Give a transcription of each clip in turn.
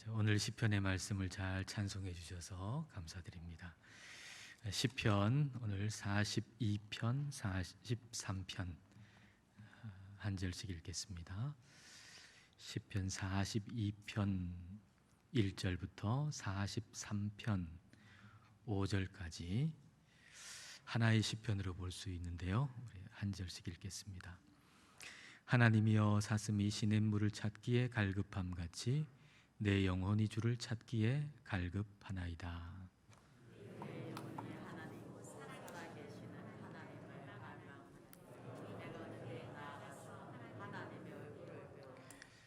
오늘 시편의 말씀을 잘 찬송해 주셔서 감사드립니다. 시편 오늘 42편, 43편 한 절씩 읽겠습니다. 시편 42편 1절부터 43편 5절까지 하나의 시편으로 볼 수 있는데요. 우리 한 절씩 읽겠습니다. 하나님이여, 사슴이 시냇물을 찾기에 갈급함같이 내 영혼이 주를 찾기에 갈급하나이다.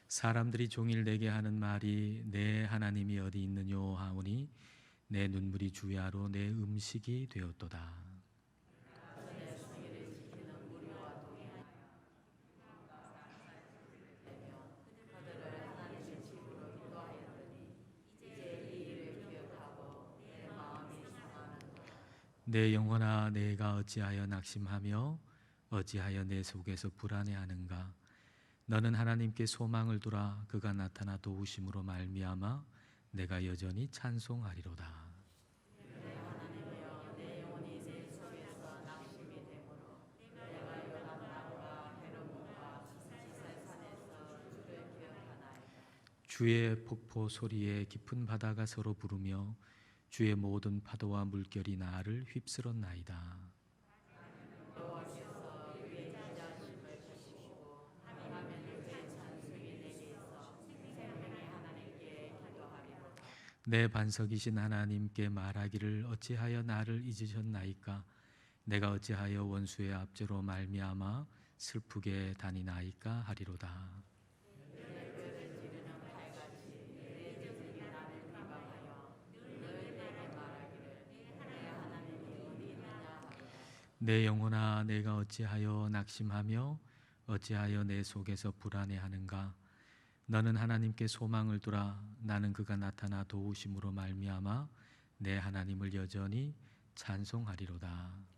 사람들이 종일 내게 하는 말이 내 하나님이 어디 있느뇨 하오니 내 눈물이 주야로 내 음식이 되었도다. 내 영혼아, 내가 어찌하여 낙심하며 어찌하여 내 속에서 불안해하는가? 너는 하나님께 소망을 두라. 그가 나타나 도우심으로 말미암아 내가 여전히 찬송하리로다. 주의 폭포 소리에 깊은 바다가 서로 부르며 주의 모든 파도와 물결이 나를 휩쓸었나이다. 내 반석이신 하나님께 말하기를 어찌하여 나를 잊으셨나이까? 내가 어찌하여 원수의 압제로 말미암아 슬프게 다니나이까 하리로다. 내 영혼아, 내가 어찌하여 낙심하며 어찌하여 내 속에서 불안해하는가? 너는 하나님께 소망을 두라. 나는 그가 나타나 도우심으로 말미암아 내 하나님을 여전히 찬송하리로다.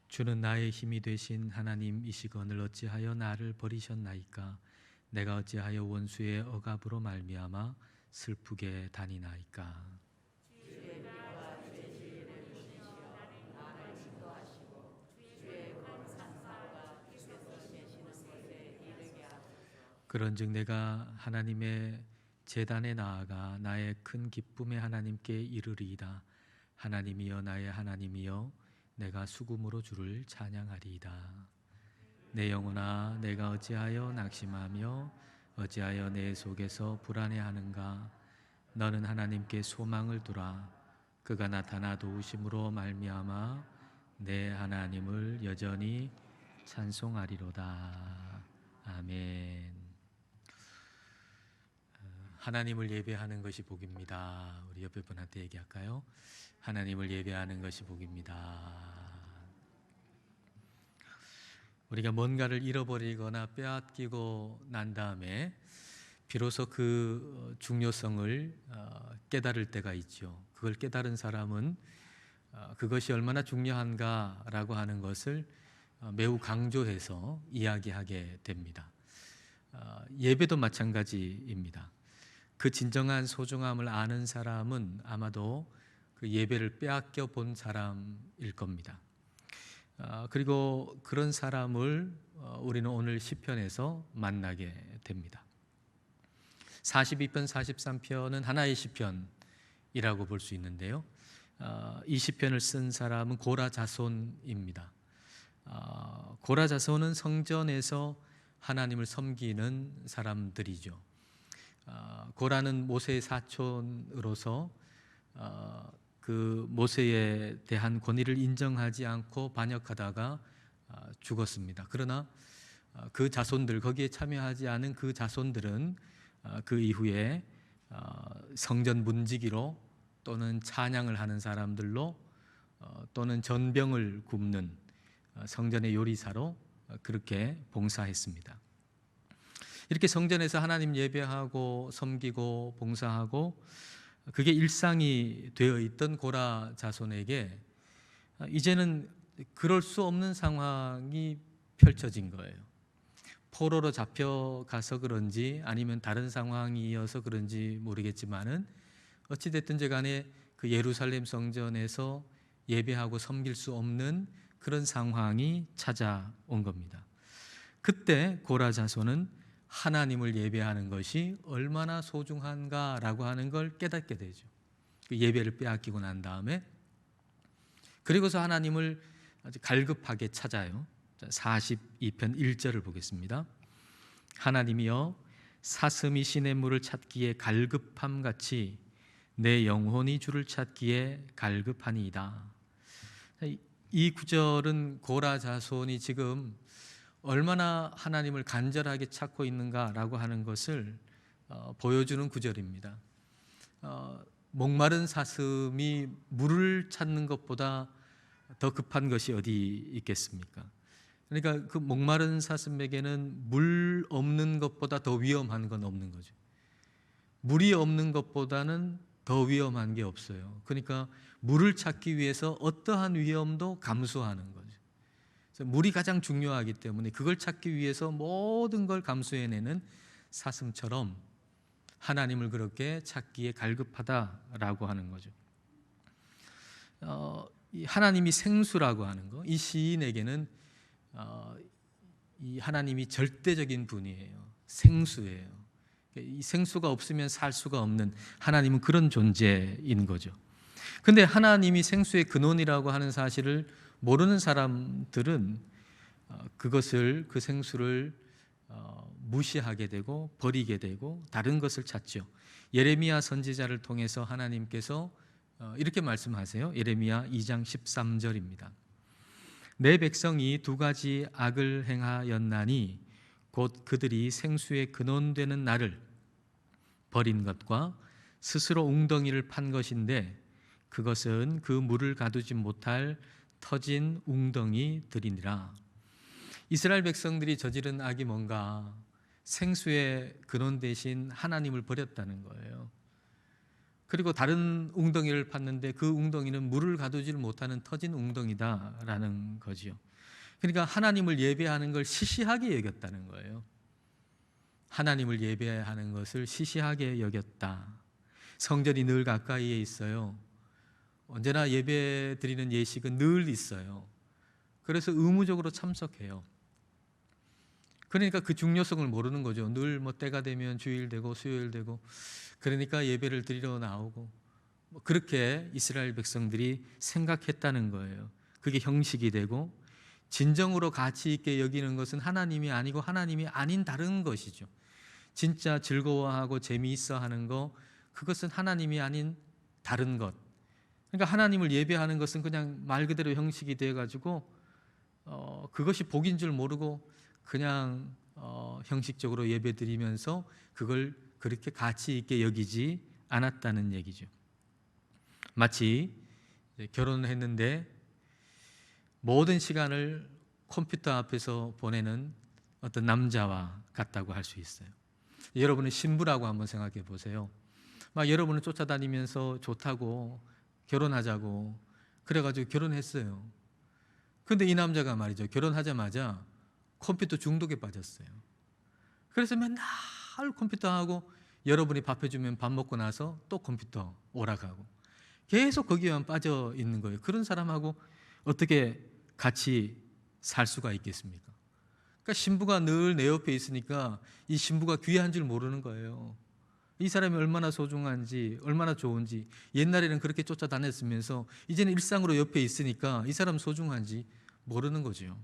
주는 나의 힘이 되신 하나님이시거늘 어찌하여 나를 버리셨나이까? 내가 어찌하여 원수의 억압으로 말미암아 슬프게 다니나이까? 그런즉 내가 하나님의 제단에 나아가 나의 큰 기쁨의 하나님께 이르리이다. 하나님이여, 나의 하나님이여, 내가 수금으로 주를 찬양하리이다. 내 영혼아, 내가 어찌하여 낙심하며 어찌하여 내 속에서 불안해하는가? 너는 하나님께 소망을 두라. 그가 나타나 도우심으로 말미암아 내 하나님을 여전히 찬송하리로다. 아멘. 하나님을 예배하는 것이 복입니다. 우리 옆에 분한테 얘기할까요? 하나님을 예배하는 것이 복입니다. 우리가 뭔가를 잃어버리거나 빼앗기고 난 다음에 비로소 그 중요성을 깨달을 때가 있죠. 그걸 깨달은 사람은 그것이 얼마나 중요한가라고 하는 것을 매우 강조해서 이야기하게 됩니다. 예배도 마찬가지입니다. 그 진정한 소중함을 아는 사람은 아마도 그 예배를 빼앗겨 본 사람일 겁니다. 그리고 그런 사람을 우리는 오늘 시편에서 만나게 됩니다. 42편, 43편은 하나의 시편이라고 볼 수 있는데요. 이 시편을 쓴 사람은 고라 자손입니다. 고라 자손은 성전에서 하나님을 섬기는 사람들이죠. 고라는 모세의 사촌으로서 그 모세에 대한 권위를 인정하지 않고 반역하다가 죽었습니다. 그러나 그 자손들, 거기에 참여하지 않은 그 자손들은 그 이후에 성전 문지기로 또는 찬양을 하는 사람들로 또는 전병을 굽는 성전의 요리사로 그렇게 봉사했습니다. 이렇게 성전에서 하나님 예배하고 섬기고 봉사하고 그게 일상이 되어 있던 고라 자손에게 이제는 그럴 수 없는 상황이 펼쳐진 거예요. 포로로 잡혀가서 그런지 아니면 다른 상황이어서 그런지 모르겠지만은 어찌됐든지 간에 그 예루살렘 성전에서 예배하고 섬길 수 없는 그런 상황이 찾아온 겁니다. 그때 고라 자손은 하나님을 예배하는 것이 얼마나 소중한가라고 하는 걸 깨닫게 되죠. 그 예배를 빼앗기고 난 다음에 그리고서 하나님을 아주 갈급하게 찾아요. 42편 1절을 보겠습니다. 하나님이여 사슴이 시냇물을 찾기에 갈급함 같이 내 영혼이 주를 찾기에 갈급하니이다. 이 구절은 고라 자손이 지금 얼마나 하나님을 간절하게 찾고 있는가라고 하는 것을 보여주는 구절입니다. 목마른 사슴이 물을 찾는 것보다 더 급한 것이 어디 있겠습니까? 그러니까 그 목마른 사슴에게는 물 없는 것보다 더 위험한 건 없는 거죠. 물이 없는 것보다는 더 위험한 게 없어요. 그러니까 물을 찾기 위해서 어떠한 위험도 감수하는 거죠. 그래서 물이 가장 중요하기 때문에 그걸 찾기 위해서 모든 걸 감수해내는 사슴처럼 하나님을 그렇게 찾기에 갈급하다라고 하는 거죠. 이 하나님이 생수라고 하는 거, 이 시인에게는 이 하나님이 절대적인 분이에요. 생수예요. 이 생수가 없으면 살 수가 없는 하나님은 그런 존재인 거죠. 근데 하나님이 생수의 근원이라고 하는 사실을 모르는 사람들은 그것을, 그 생수를 무시하게 되고 버리게 되고 다른 것을 찾죠. 예레미야 선지자를 통해서 하나님께서 이렇게 말씀하세요. 예레미야 2장 13절입니다. 내 백성이 두 가지 악을 행하였나니 곧 그들이 생수의 근원되는 나를 버린 것과 스스로 웅덩이를 판 것인데 그것은 그 물을 가두지 못할 터진 웅덩이들이니라. 이스라엘 백성들이 저지른 악이 뭔가? 생수의 근원 대신 하나님을 버렸다는 거예요. 그리고 다른 웅덩이를 팠는데 그 웅덩이는 물을 가두지 못하는 터진 웅덩이다라는 거지요. 그러니까 하나님을 예배하는 걸 시시하게 여겼다는 거예요. 하나님을 예배하는 것을 시시하게 여겼다. 성전이 늘 가까이에 있어요. 언제나 예배 드리는 예식은 늘 있어요. 그래서 의무적으로 참석해요. 그러니까 그 중요성을 모르는 거죠. 늘 뭐 때가 되면 주일 되고 수요일 되고 그러니까 예배를 드리러 나오고 그렇게 이스라엘 백성들이 생각했다는 거예요. 그게 형식이 되고 진정으로 가치 있게 여기는 것은 하나님이 아니고 하나님이 아닌 다른 것이죠. 진짜 즐거워하고 재미있어 하는 거, 그것은 하나님이 아닌 다른 것. 그러니까 하나님을 예배하는 것은 그냥 말 그대로 형식이 되어가지고 그것이 복인 줄 모르고 그냥 형식적으로 예배 드리면서 그걸 그렇게 가치 있게 여기지 않았다는 얘기죠. 마치 결혼을 했는데 모든 시간을 컴퓨터 앞에서 보내는 어떤 남자와 같다고 할 수 있어요. 여러분은 신부라고 한번 생각해 보세요. 막 여러분을 쫓아다니면서 좋다고 결혼하자고 그래가지고 결혼했어요. 근데 이 남자가 말이죠, 결혼하자마자 컴퓨터 중독에 빠졌어요. 그래서 맨날 컴퓨터하고 여러분이 밥 해주면 밥 먹고 나서 또 컴퓨터 오락하고 계속 거기에만 빠져 있는 거예요. 그런 사람하고 어떻게 같이 살 수가 있겠습니까? 그러니까 신부가 늘 내 옆에 있으니까 이 신부가 귀한 줄 모르는 거예요. 이 사람이 얼마나 소중한지, 얼마나 좋은지. 옛날에는 그렇게 쫓아다녔으면서 이제는 일상으로 옆에 있으니까 이 사람 소중한지 모르는 거죠.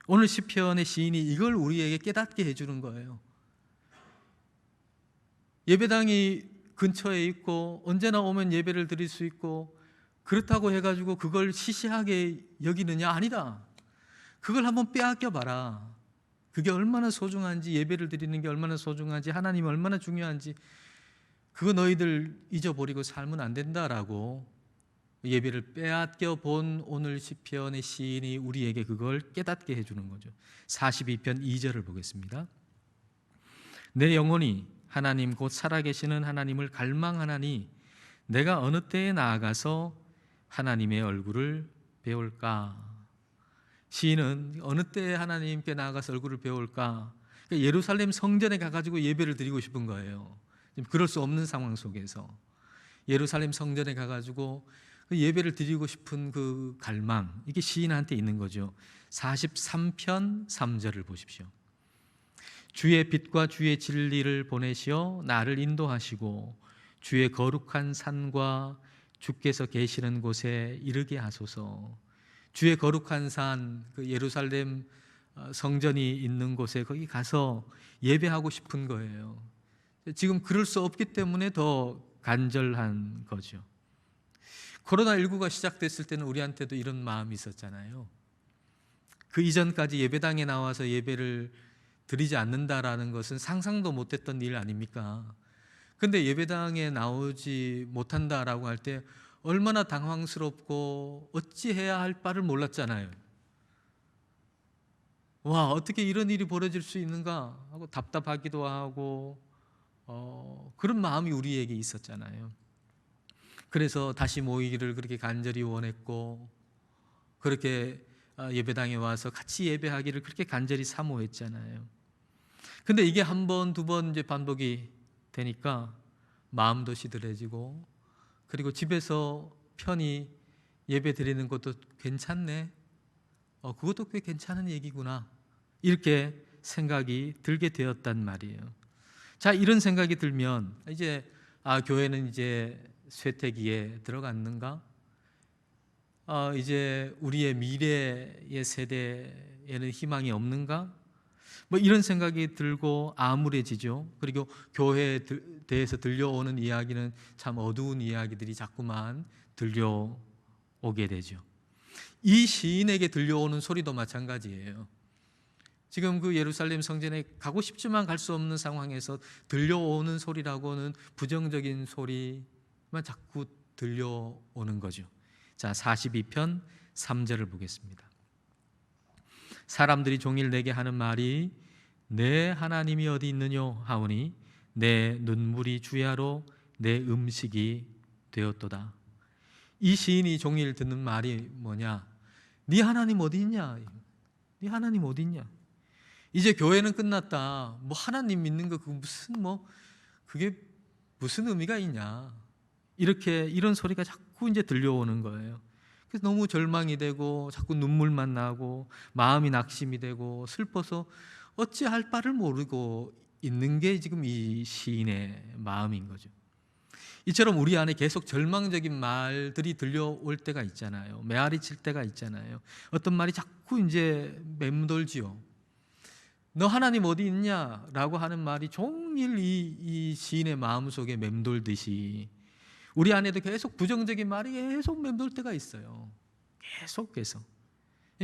오늘 시편의 시인이 이걸 우리에게 깨닫게 해주는 거예요. 예배당이 근처에 있고 언제나 오면 예배를 드릴 수 있고 그렇다고 해가지고 그걸 시시하게 여기느냐? 아니다. 그걸 한번 빼앗겨 봐라. 그게 얼마나 소중한지, 예배를 드리는 게 얼마나 소중한지, 하나님이 얼마나 중요한지 그거 너희들 잊어버리고 살면 안 된다라고 예배를 빼앗겨 본 오늘 시편의 시인이 우리에게 그걸 깨닫게 해주는 거죠. 42편 2절을 보겠습니다. 내 영혼이 하나님 곧 살아계시는 하나님을 갈망하나니 내가 어느 때에 나아가서 하나님의 얼굴을 배울까? 시인은 어느 때에 하나님께 나아가서 얼굴을 배울까? 그러니까 예루살렘 성전에 가가지고 예배를 드리고 싶은 거예요. 지금 그럴 수 없는 상황 속에서 예루살렘 성전에 가가지고 그 예배를 드리고 싶은 그 갈망, 이게 시인한테 있는 거죠. 43편 3절을 보십시오. 주의 빛과 주의 진리를 보내시어 나를 인도하시고 주의 거룩한 산과 주께서 계시는 곳에 이르게 하소서. 주의 거룩한 산, 그 예루살렘 성전이 있는 곳에 거기 가서 예배하고 싶은 거예요. 지금 그럴 수 없기 때문에 더 간절한 거죠. 코로나19가 시작됐을 때는 우리한테도 이런 마음이 있었잖아요. 그 이전까지 예배당에 나와서 예배를 드리지 않는다라는 것은 상상도 못했던 일 아닙니까? 근데 예배당에 나오지 못한다라고 할 때 얼마나 당황스럽고 어찌해야 할 바를 몰랐잖아요. 와, 어떻게 이런 일이 벌어질 수 있는가 하고 답답하기도 하고 그런 마음이 우리에게 있었잖아요. 그래서 다시 모이기를 그렇게 간절히 원했고 그렇게 예배당에 와서 같이 예배하기를 그렇게 간절히 사모했잖아요. 근데 이게 한 번, 두 번 이제 반복이 되니까 마음도 시들해지고 그리고 집에서 편히 예배 드리는 것도 괜찮네. 그것도 꽤 괜찮은 얘기구나. 이렇게 생각이 들게 되었단 말이에요. 자, 이런 생각이 들면 이제 교회는 이제 쇠퇴기에 들어갔는가? 이제 우리의 미래의 세대에는 희망이 없는가? 뭐 이런 생각이 들고 암울해지죠. 그리고 교회에 대해서 들려오는 이야기는 참 어두운 이야기들이 자꾸만 들려오게 되죠. 이 시인에게 들려오는 소리도 마찬가지예요. 지금 그 예루살렘 성전에 가고 싶지만 갈 수 없는 상황에서 들려오는 소리라고는 부정적인 소리만 자꾸 들려오는 거죠. 자, 42편 3절을 보겠습니다. 사람들이 종일 내게 하는 말이 내 하나님이 어디 있느뇨 하오니 내 눈물이 주야로 내 음식이 되었도다. 이 시인이 종일 듣는 말이 뭐냐? 네 하나님 어디 있냐? 네 하나님 어디 있냐? 이제 교회는 끝났다. 뭐 하나님 믿는 거 그게 무슨 의미가 있냐? 이런 소리가 자꾸 이제 들려오는 거예요. 그래서 너무 절망이 되고 자꾸 눈물만 나고 마음이 낙심이 되고 슬퍼서 어찌할 바를 모르고 있는 게 지금 이 시인의 마음인 거죠. 이처럼 우리 안에 계속 절망적인 말들이 들려올 때가 있잖아요. 메아리 칠 때가 있잖아요. 어떤 말이 자꾸 이제 맴돌지요. 너 하나님 어디 있냐? 라고 하는 말이 종일 이 시인의 마음속에 맴돌듯이 우리 안에도 계속 부정적인 말이 계속 맴돌 때가 있어요. 계속.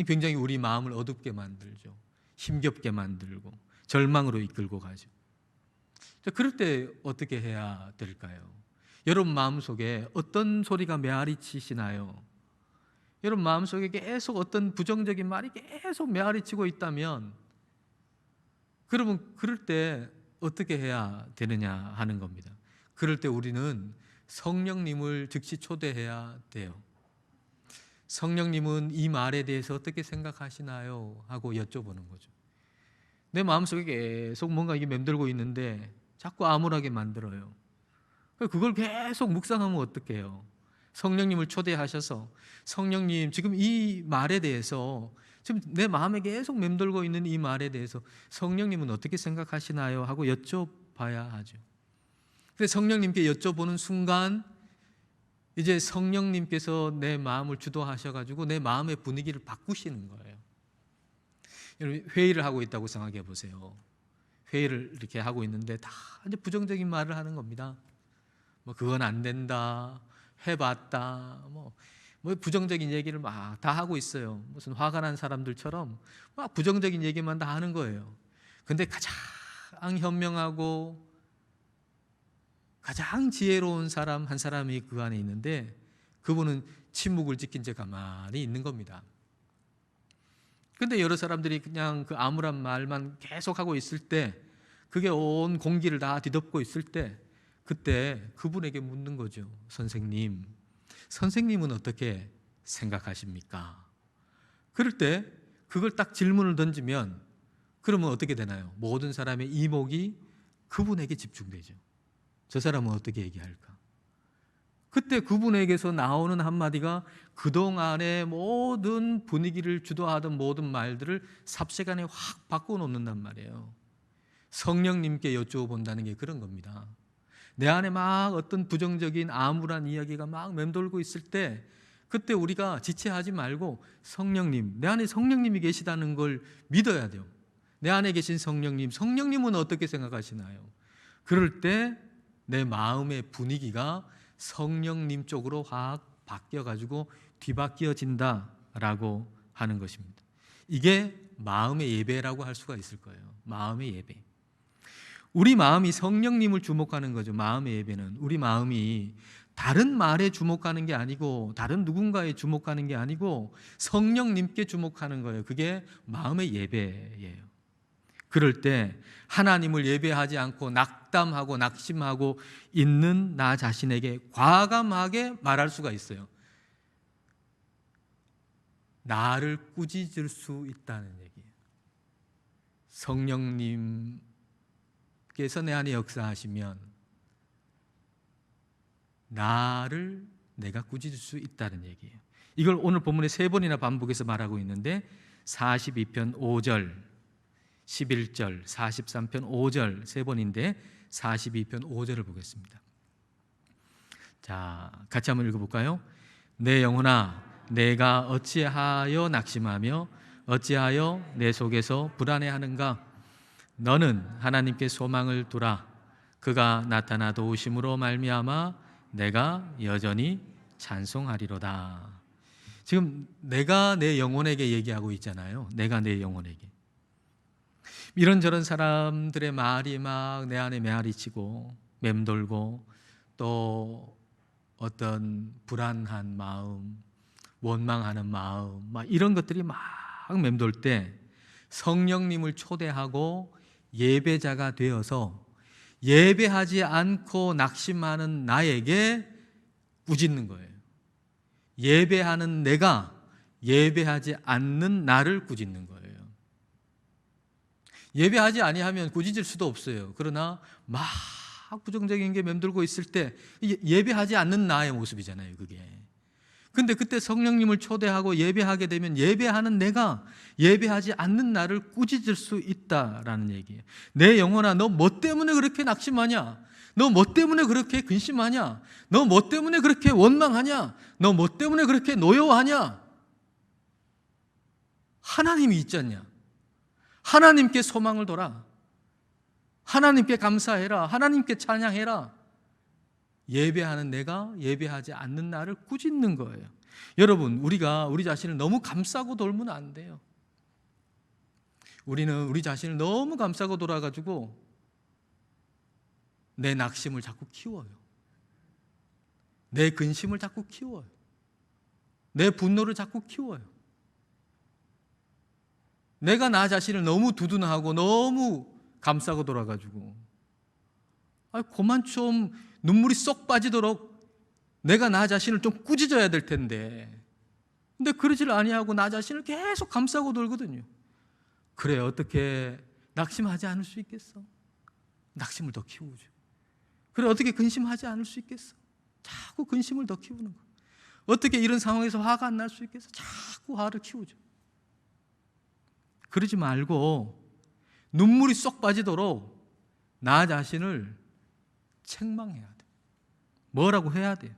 굉장히 우리 마음을 어둡게 만들죠. 힘겹게 만들고 절망으로 이끌고 가죠. 그럴 때 어떻게 해야 될까요? 여러분 마음속에 어떤 소리가 메아리 치시나요? 여러분 마음속에 계속 어떤 부정적인 말이 계속 메아리 치고 있다면 그러면 그럴 때 어떻게 해야 되느냐 하는 겁니다. 그럴 때 우리는 성령님을 즉시 초대해야 돼요. 성령님은 이 말에 대해서 어떻게 생각하시나요? 하고 여쭤보는 거죠. 내 마음속에 계속 뭔가 이게 맴돌고 있는데 자꾸 암울하게 만들어요. 그걸 계속 묵상하면 어떡해요? 성령님을 초대하셔서 성령님 지금 이 말에 대해서 지금 내 마음에 계속 맴돌고 있는 이 말에 대해서 성령님은 어떻게 생각하시나요? 하고 여쭤봐야 하죠. 그래서 성령님께 여쭤보는 순간 이제 성령님께서 내 마음을 주도하셔가지고 내 마음의 분위기를 바꾸시는 거예요. 여러분 회의를 하고 있다고 생각해 보세요. 회의를 이렇게 하고 있는데 다 이제 부정적인 말을 하는 겁니다. 뭐 그건 안 된다, 해봤다, 뭐 부정적인 얘기를 막 다 하고 있어요. 무슨 화가 난 사람들처럼 막 부정적인 얘기만 다 하는 거예요. 근데 가장 현명하고 가장 지혜로운 사람 한 사람이 그 안에 있는데 그분은 침묵을 지킨 채 가만히 있는 겁니다. 근데 여러 사람들이 그냥 그 암울한 말만 계속하고 있을 때 그게 온 공기를 다 뒤덮고 있을 때 그때 그분에게 묻는 거죠. 선생님은 어떻게 생각하십니까? 그럴 때 그걸 딱 질문을 던지면 그러면 어떻게 되나요? 모든 사람의 이목이 그분에게 집중되죠. 저 사람은 어떻게 얘기할까? 그때 그분에게서 나오는 한마디가 그동안의 모든 분위기를 주도하던 모든 말들을 삽시간에 확 바꿔놓는단 말이에요. 성령님께 여쭈어본다는 게 그런 겁니다. 내 안에 막 어떤 부정적인 암울한 이야기가 막 맴돌고 있을 때 그때 우리가 지체하지 말고 성령님, 내 안에 성령님이 계시다는 걸 믿어야 돼요. 내 안에 계신 성령님은 어떻게 생각하시나요? 그럴 때 내 마음의 분위기가 성령님 쪽으로 확 바뀌어가지고 뒤바뀌어진다라고 하는 것입니다. 이게 마음의 예배라고 할 수가 있을 거예요. 마음의 예배. 우리 마음이 성령님을 주목하는 거죠. 마음의 예배는 우리 마음이 다른 말에 주목하는 게 아니고 다른 누군가에 주목하는 게 아니고 성령님께 주목하는 거예요. 그게 마음의 예배예요. 그럴 때 하나님을 예배하지 않고 낙담하고 낙심하고 있는 나 자신에게 과감하게 말할 수가 있어요. 나를 꾸짖을 수 있다는 얘기예요. 성령님께서 내 안에 역사하시면 나를 내가 꾸짖을 수 있다는 얘기예요. 이걸 오늘 본문에 3번이나 반복해서 말하고 있는데 42편 5절 11절, 43편 5절 3번인데 42편 5절을 보겠습니다. 자, 같이 한번 읽어볼까요? 내 영혼아, 내가 어찌하여 낙심하며 어찌하여 내 속에서 불안해하는가? 너는 하나님께 소망을 두라. 그가 나타나 도우심으로 말미암아 내가 여전히 찬송하리로다. 지금 내가 내 영혼에게 얘기하고 있잖아요. 내가 내 영혼에게. 이런저런 사람들의 말이 막 내 안에 메아리치고 맴돌고 또 어떤 불안한 마음, 원망하는 마음, 막 이런 것들이 막 맴돌 때 성령님을 초대하고 예배자가 되어서 예배하지 않고 낙심하는 나에게 꾸짖는 거예요. 예배하는 내가 예배하지 않는 나를 꾸짖는 거예요. 예배하지 아니하면 꾸짖을 수도 없어요. 그러나 막 부정적인 게 맴돌고 있을 때 예배하지 않는 나의 모습이잖아요, 그게. 근데 그때 성령님을 초대하고 예배하게 되면 예배하는 내가 예배하지 않는 나를 꾸짖을 수 있다라는 얘기예요. 내 영혼아, 너 뭐 때문에 그렇게 낙심하냐? 너 뭐 때문에 그렇게 근심하냐? 너 뭐 때문에 그렇게 원망하냐? 너 뭐 때문에 그렇게 노여워하냐? 하나님이 있지 않냐? 하나님께 소망을 둬라. 하나님께 감사해라. 하나님께 찬양해라. 예배하는 내가 예배하지 않는 나를 꾸짖는 거예요. 여러분, 우리가 우리 자신을 너무 감싸고 돌면 안 돼요. 우리는 우리 자신을 너무 감싸고 돌아가지고 내 낙심을 자꾸 키워요. 내 근심을 자꾸 키워요. 내 분노를 자꾸 키워요. 내가 나 자신을 너무 두둔하고 너무 감싸고 돌아가지고 그만 좀 눈물이 쏙 빠지도록 내가 나 자신을 좀 꾸짖어야 될 텐데 근데 그러질 아니하고 나 자신을 계속 감싸고 돌거든요. 그래, 어떻게 낙심하지 않을 수 있겠어? 낙심을 더 키우죠. 그래, 어떻게 근심하지 않을 수 있겠어? 자꾸 근심을 더 키우는 거예요. 어떻게 이런 상황에서 화가 안 날 수 있겠어? 자꾸 화를 키우죠. 그러지 말고 눈물이 쏙 빠지도록 나 자신을 책망해야 돼. 뭐라고 해야 돼.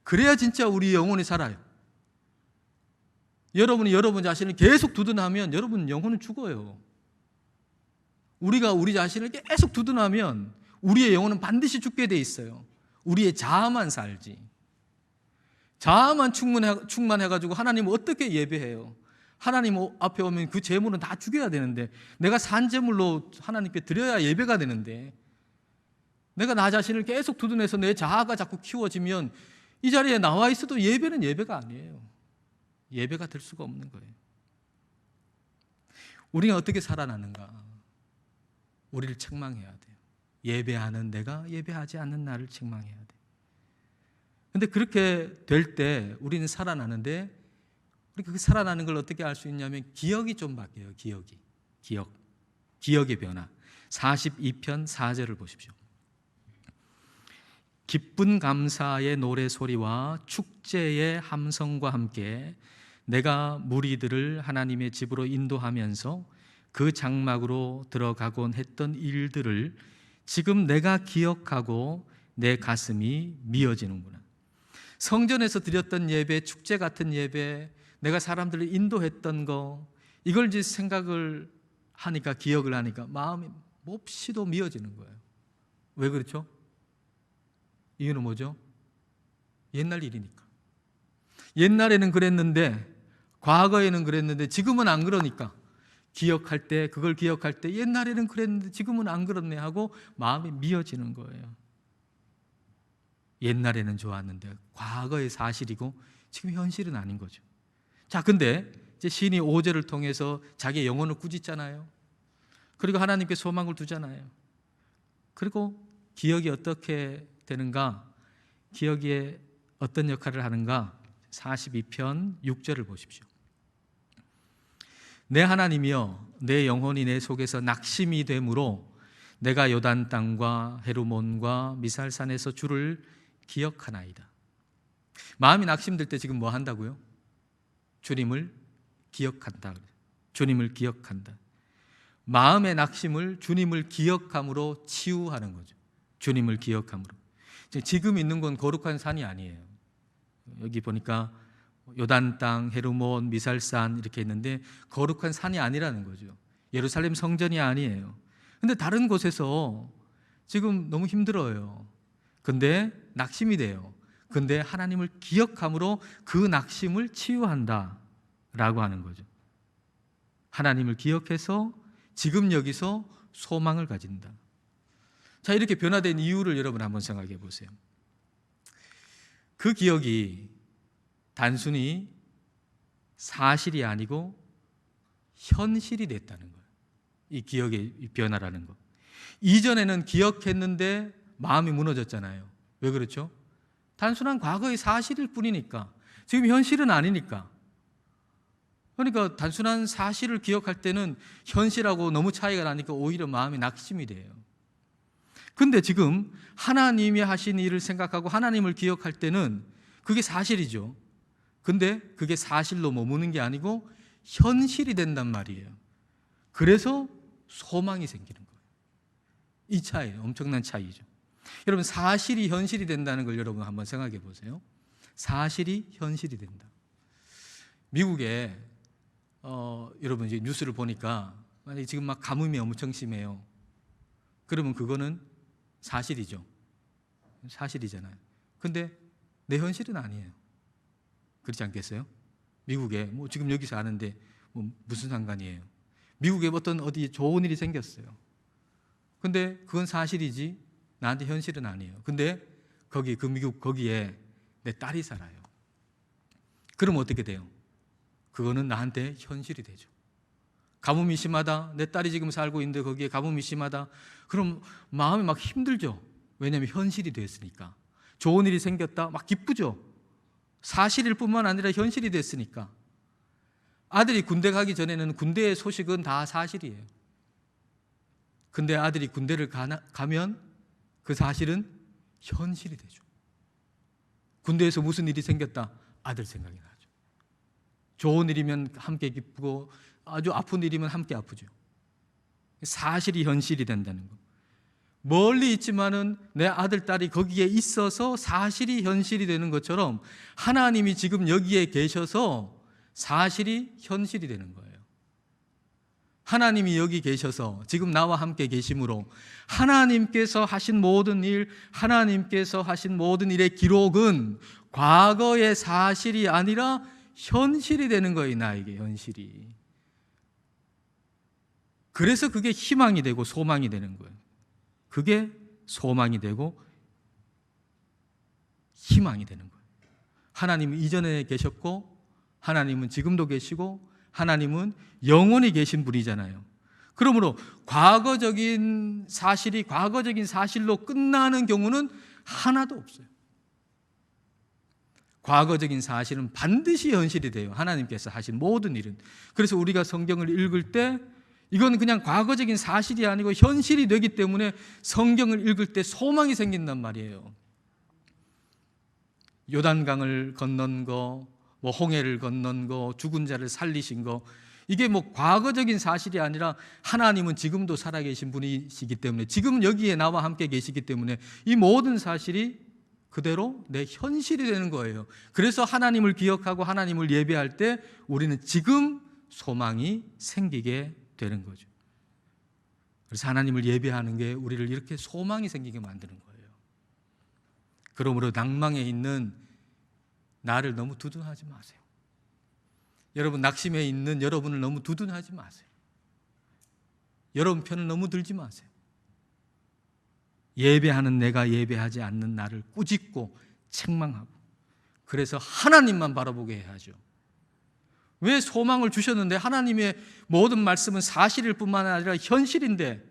그래야 진짜 우리 영혼이 살아요. 여러분이 여러분 자신을 계속 두둔하면 여러분 영혼은 죽어요. 우리가 우리 자신을 계속 두둔하면 우리의 영혼은 반드시 죽게 돼 있어요. 우리의 자아만 살지. 자아만 충만해가지고 하나님을 어떻게 예배해요? 하나님 앞에 오면 그 제물은 다 죽여야 되는데 내가 산 제물로 하나님께 드려야 예배가 되는데 내가 나 자신을 계속 두둔해서 내 자아가 자꾸 키워지면 이 자리에 나와 있어도 예배는 예배가 아니에요. 예배가 될 수가 없는 거예요. 우리가 어떻게 살아나는가? 우리를 책망해야 돼요. 예배하는 내가 예배하지 않는 나를 책망해야 돼. 근데 그렇게 될 때 우리는 살아나는데, 우리 그 살아나는 걸 어떻게 알 수 있냐면 기억이 좀 바뀌어요. 기억의 변화. 42편 4절을 보십시오. 기쁜 감사의 노래소리와 축제의 함성과 함께 내가 무리들을 하나님의 집으로 인도하면서 그 장막으로 들어가곤 했던 일들을 지금 내가 기억하고 내 가슴이 미어지는구나. 성전에서 드렸던 예배, 축제 같은 예배, 내가 사람들을 인도했던 거, 이걸 이제 생각을 하니까, 기억을 하니까 마음이 몹시도 미어지는 거예요. 왜 그렇죠? 이유는 뭐죠? 옛날 일이니까. 옛날에는 그랬는데, 과거에는 그랬는데 지금은 안 그러니까 기억할 때, 그걸 기억할 때 옛날에는 그랬는데 지금은 안 그렇네 하고 마음이 미어지는 거예요. 옛날에는 좋았는데 과거의 사실이고 지금 현실은 아닌 거죠. 자, 근데 이제 시인이 5절을 통해서 자기의 영혼을 꾸짖잖아요. 그리고 하나님께 소망을 두잖아요. 그리고 기억이 어떻게 되는가? 기억이 어떤 역할을 하는가? 42편 6절을 보십시오. 내 하나님이여, 내 영혼이 내 속에서 낙심이 되므로 내가 요단 땅과 헤르몬과 미살산에서 주를 기억하나이다. 마음이 낙심될 때 지금 뭐 한다고요? 주님을 기억한다. 주님을 기억한다. 마음의 낙심을 주님을 기억함으로 치유하는 거죠. 주님을 기억함으로. 지금 있는 건 거룩한 산이 아니에요. 여기 보니까 요단 땅, 헤르몬, 미살산 이렇게 있는데 거룩한 산이 아니라는 거죠. 예루살렘 성전이 아니에요. 근데 다른 곳에서 지금 너무 힘들어요. 근데 낙심이 돼요. 근데 하나님을 기억함으로 그 낙심을 치유한다 라고 하는 거죠. 하나님을 기억해서 지금 여기서 소망을 가진다. 자, 이렇게 변화된 이유를 여러분 한번 생각해 보세요. 그 기억이 단순히 사실이 아니고 현실이 됐다는 거예요. 이 기억의 변화라는 거. 이전에는 기억했는데 마음이 무너졌잖아요. 왜 그렇죠? 단순한 과거의 사실일 뿐이니까. 지금 현실은 아니니까. 그러니까 단순한 사실을 기억할 때는 현실하고 너무 차이가 나니까 오히려 마음이 낙심이 돼요. 근데 지금 하나님이 하신 일을 생각하고 하나님을 기억할 때는 그게 사실이죠. 근데 그게 사실로 머무는 게 아니고 현실이 된단 말이에요. 그래서 소망이 생기는 거예요. 이 차이, 엄청난 차이죠. 여러분, 사실이 현실이 된다는 걸 여러분 한번 생각해 보세요. 사실이 현실이 된다. 미국에 여러분 이제 뉴스를 보니까 만약에 지금 막 가뭄이 엄청 심해요. 그러면 그거는 사실이죠. 사실이잖아요. 근데 내 현실은 아니에요. 그렇지 않겠어요? 미국에 뭐 지금 여기 사는데 뭐 무슨 상관이에요? 미국에 어떤 어디 좋은 일이 생겼어요. 근데 그건 사실이지 나한테 현실은 아니에요. 근데 거기 그 미국 거기에 내 딸이 살아요. 그럼 어떻게 돼요? 그거는 나한테 현실이 되죠. 가뭄이 심하다. 내 딸이 지금 살고 있는데 거기에 가뭄이 심하다. 그럼 마음이 막 힘들죠. 왜냐하면 현실이 됐으니까. 좋은 일이 생겼다. 막 기쁘죠. 사실일 뿐만 아니라 현실이 됐으니까. 아들이 군대 가기 전에는 군대의 소식은 다 사실이에요. 근데 아들이 군대를 가면 그 사실은 현실이 되죠. 군대에서 무슨 일이 생겼다. 아들 생각이 나죠. 좋은 일이면 함께 기쁘고 아주 아픈 일이면 함께 아프죠. 사실이 현실이 된다는 거. 멀리 있지만은 내 아들, 딸이 거기에 있어서 사실이 현실이 되는 것처럼 하나님이 지금 여기에 계셔서 사실이 현실이 되는 거예요. 하나님이 여기 계셔서 지금 나와 함께 계심으로 하나님께서 하신 모든 일, 하나님께서 하신 모든 일의 기록은 과거의 사실이 아니라 현실이 되는 거예요. 나에게 현실이. 그래서 그게 희망이 되고 소망이 되는 거예요. 그게 소망이 되고 희망이 되는 거예요. 하나님은 이전에 계셨고 하나님은 지금도 계시고 하나님은 영원히 계신 분이잖아요. 그러므로 과거적인 사실이 과거적인 사실로 끝나는 경우는 하나도 없어요. 과거적인 사실은 반드시 현실이 돼요. 하나님께서 하신 모든 일은. 그래서 우리가 성경을 읽을 때 이건 그냥 과거적인 사실이 아니고 현실이 되기 때문에 성경을 읽을 때 소망이 생긴단 말이에요. 요단강을 건넌 거, 홍해를 건넌 거, 죽은 자를 살리신 거, 이게 과거적인 사실이 아니라 하나님은 지금도 살아계신 분이시기 때문에, 지금 여기에 나와 함께 계시기 때문에 이 모든 사실이 그대로 내 현실이 되는 거예요. 그래서 하나님을 기억하고 하나님을 예배할 때 우리는 지금 소망이 생기게 되는 거죠. 그래서 하나님을 예배하는 게 우리를 이렇게 소망이 생기게 만드는 거예요. 그러므로 낭망에 있는 나를 너무 두둔하지 마세요. 여러분, 낙심에 있는 여러분을 너무 두둔하지 마세요. 여러분 편을 너무 들지 마세요. 예배하는 내가 예배하지 않는 나를 꾸짖고 책망하고, 그래서 하나님만 바라보게 해야죠. 왜 소망을 주셨는데, 하나님의 모든 말씀은 사실일 뿐만 아니라 현실인데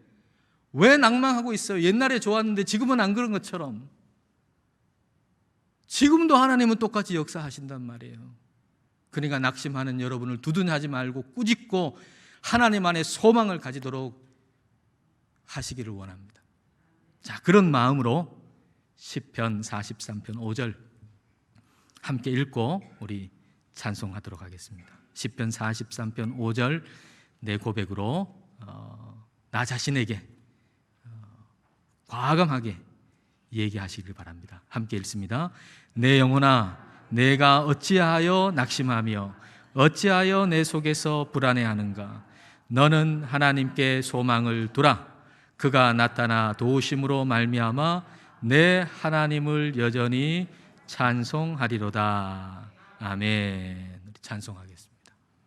왜 낭망하고 있어요? 옛날에 좋았는데 지금은 안 그런 것처럼. 지금도 하나님은 똑같이 역사하신단 말이에요. 그러니까 낙심하는 여러분을 두둔하지 말고 꾸짖고 하나님 안에 소망을 가지도록 하시기를 원합니다. 자, 그런 마음으로 시편 43편 5절 함께 읽고 우리 찬송하도록 하겠습니다. 시편 43편 5절 내 고백으로 나 자신에게 과감하게 얘기하시길 바랍니다. 함께 읽습니다. 내 영혼아, 내가 어찌하여 낙심하며 어찌하여 내 속에서 불안해하는가? 너는 하나님께 소망을 두라. 그가 나타나 도우심으로 말미암아 내 하나님을 여전히 찬송하리로다. 아멘. 찬송하겠습니다.